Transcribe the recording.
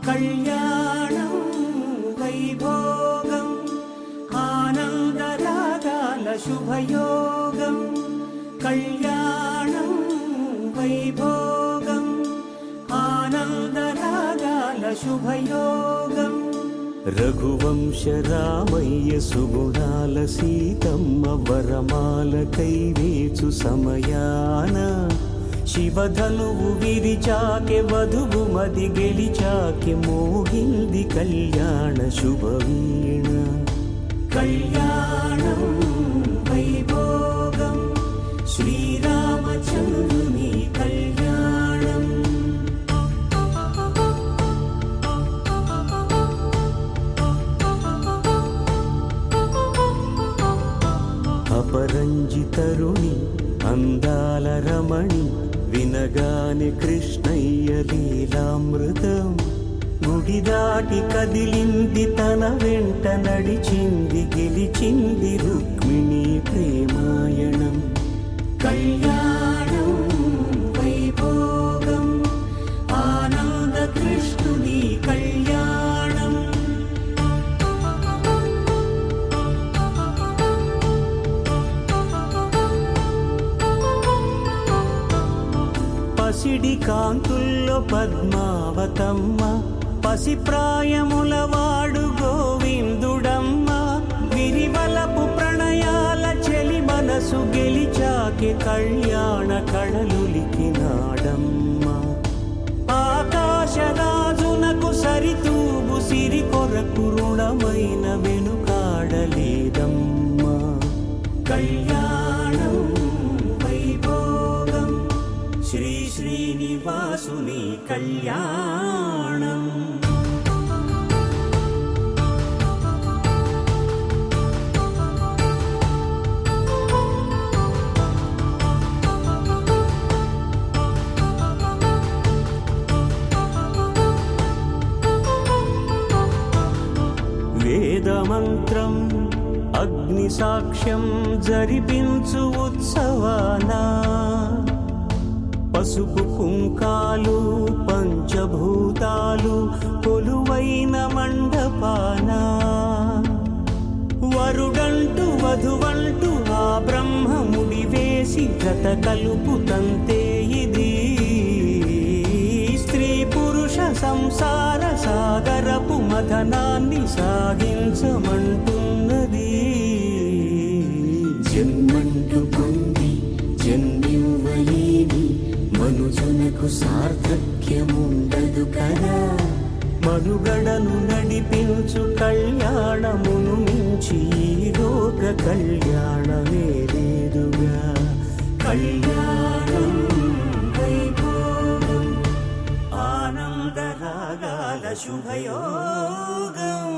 కళ్యాణం వైభోగం ఆనందరాగాల శుభయోగం కళ్యాణం వైభోగం ఆనందరాగాల శుభయోగం రఘువంశ రామయ్య సుగుణాల సీతమ్మ వరమాల కైవేచు సమయాన శివధనువు విరిచాకె వధువు మది గెలిచాకె మోగింది కళ్యాణ శుభవీణ కళ్యాణం వైభోగం శ్రీరామచంద్రుని కళ్యాణం అపరంజి తరుణి అందాల రమణి వినగానే కృష్ణయ్య లీలామృతం గుడి దాటి కదిలింది తన వెంట నడిచింది గెలిచింది రుక్మిణి ప్రేమాయణం కళ్యాణం వైభోగం ఆనంద కృష్ణుని కళ్యాణం పసిడి కాంతుల్లో పద్మావతమ్మ పసిప్రాయముల వాడు గోవిందుడమ్మ విరివలపు ప్రణయాల చెలి మనసు గెలిచాకె కళ్యాణ కళలులికినాడమ్మ ఆకాశరాజునకు సరితూగు సిరి కొరకు రుణమైన వెనుకాడలేదమ్మ కళ్యాణం వైభోగం శ్రీ శ్రీనివాసుని కళ్యాణం వేదమంత్రం అగ్ని సాక్ష్యం జరిపించు ఉత్సవానా పసుపు కుంకాలు పంచభూతాలు కొలువైన మండపాన వరుడంటూ వధువంటూ ఆ బ్రహ్మముడి వేసి జత కలుపుతంతే ఇది స్త్రీ పురుష సంసార సాగరపు మథనాన్ని సాగించమంటున్నది జన్మంటూ పొంది జన్మివ్వలేని మనుజునకు సార్థక్యముండదు కదా మనుగడను నడిపించు కళ్యాణమును మించి ఈ లోక కళ్యాణమే లేదుగా కళ్యాణం వైభోగం ఆనందరాగాల శుభయోగం